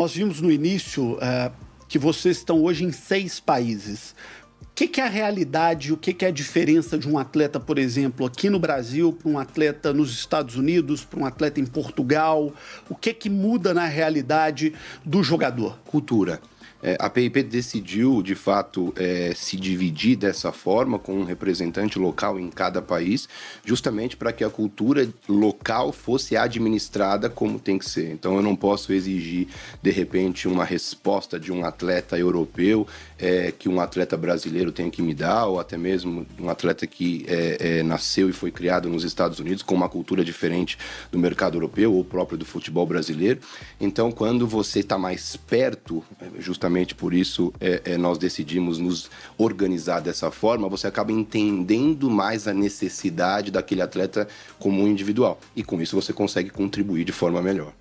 Nós vimos no início que vocês estão hoje em 6 países. O que é a realidade, o que é a diferença de um atleta, por exemplo, aqui no Brasil, para um atleta nos Estados Unidos, para um atleta em Portugal? O que muda na realidade do jogador? Cultura. A PIP decidiu, de fato, se dividir dessa forma, com um representante local em cada país, justamente para que a cultura local fosse administrada como tem que ser. Então, eu não posso exigir, de repente, uma resposta de um atleta europeu que um atleta brasileiro tem que me dar, ou até mesmo um atleta que nasceu e foi criado nos Estados Unidos, com uma cultura diferente do mercado europeu ou próprio do futebol brasileiro. Então, quando você está mais perto, justamente por isso nós decidimos nos organizar dessa forma, você acaba entendendo mais a necessidade daquele atleta como um individual. E com isso você consegue contribuir de forma melhor.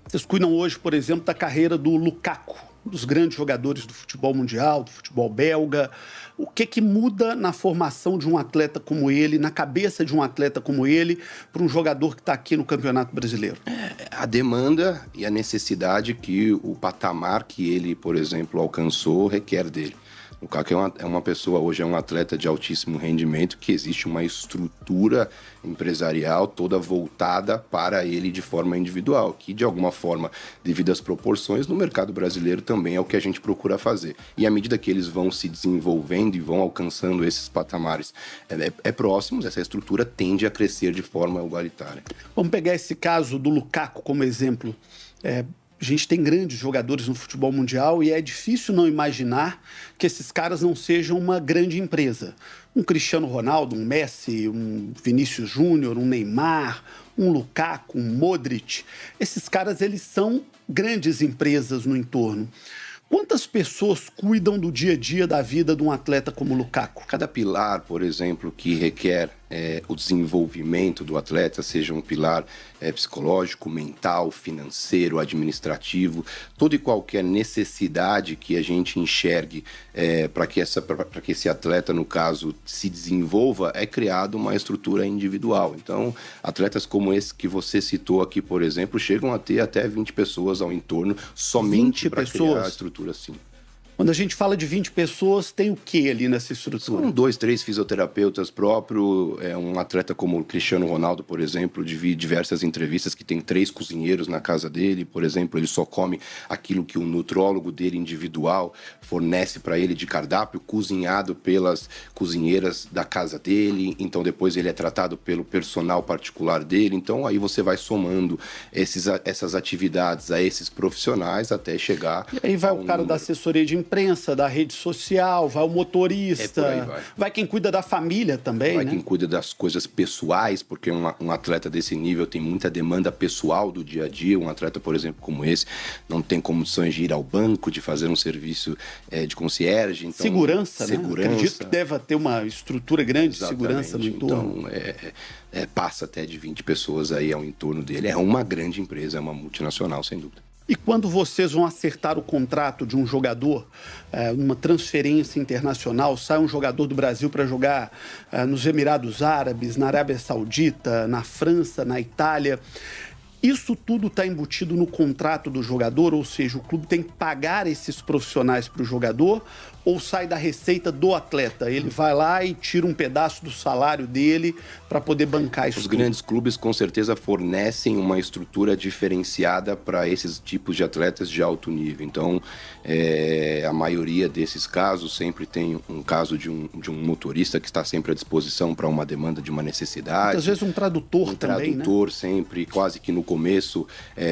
Vocês cuidam hoje, por exemplo, da carreira do Lukaku, dos grandes jogadores do futebol mundial, do futebol belga. O que muda na formação de um atleta como ele, na cabeça de um atleta como ele, para um jogador que está aqui no Campeonato Brasileiro? A demanda e a necessidade que o patamar que ele, por exemplo, alcançou requer dele. O Lukaku é uma pessoa, hoje é um atleta de altíssimo rendimento, que existe uma estrutura empresarial toda voltada para ele de forma individual, que de alguma forma, devido às proporções, no mercado brasileiro também é o que a gente procura fazer. E à medida que eles vão se desenvolvendo e vão alcançando esses patamares próximos, essa estrutura tende a crescer de forma igualitária. Vamos pegar esse caso do Lukaku como exemplo. A gente tem grandes jogadores no futebol mundial e é difícil não imaginar que esses caras não sejam uma grande empresa. Um Cristiano Ronaldo, um Messi, um Vinícius Júnior, um Neymar, um Lukaku, um Modric. Esses caras, eles são grandes empresas no entorno. Quantas pessoas cuidam do dia a dia da vida de um atleta como o Lukaku? Cada pilar, por exemplo, que requer o desenvolvimento do atleta, seja um pilar psicológico, mental, financeiro, administrativo, toda e qualquer necessidade que a gente enxergue para que esse atleta, no caso, se desenvolva, é criada uma estrutura individual. Então, atletas como esse que você citou aqui, por exemplo, chegam a ter até 20 pessoas ao entorno somente para criar a estrutura assim. Quando a gente fala de 20 pessoas, tem o que ali nessa estrutura? São 2, 3 fisioterapeutas próprios, um atleta como o Cristiano Ronaldo, por exemplo, vi diversas entrevistas que tem 3 cozinheiros na casa dele, por exemplo, ele só come aquilo que o nutrólogo dele individual fornece para ele de cardápio, cozinhado pelas cozinheiras da casa dele, então depois ele é tratado pelo personal particular dele, então aí você vai somando essas atividades a esses profissionais até chegar... E aí vai o cara da assessoria de imprensa, da rede social, vai o motorista, vai quem cuida da família também, vai, né? Quem cuida das coisas pessoais, porque um atleta desse nível tem muita demanda pessoal do dia a dia. Um atleta, por exemplo, como esse, não tem condições de ir ao banco, de fazer um serviço de concierge. Então, segurança, né? Acredito que deve ter uma estrutura grande de segurança no entorno. Então, passa até de 20 pessoas aí ao entorno dele. É uma grande empresa, é uma multinacional, sem dúvida. E quando vocês vão acertar o contrato de um jogador, numa transferência internacional, sai um jogador do Brasil para jogar nos Emirados Árabes, na Arábia Saudita, na França, na Itália, isso tudo está embutido no contrato do jogador, ou seja, o clube tem que pagar esses profissionais para o jogador, ou sai da receita do atleta? Ele vai lá e tira um pedaço do salário dele para poder bancar isso. Os grandes clubes com certeza fornecem uma estrutura diferenciada para esses tipos de atletas de alto nível. Então, a maioria desses casos sempre tem um caso de um motorista que está sempre à disposição para uma demanda de uma necessidade. Às vezes um tradutor também, né? Tradutor sempre, quase que no começo,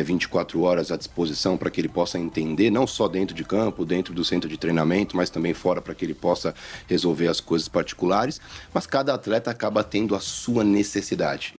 24 horas à disposição para que ele possa entender, não só dentro de campo, dentro do centro de treinamento, mas também fora para que ele possa resolver as coisas particulares, mas cada atleta acaba tendo a sua necessidade.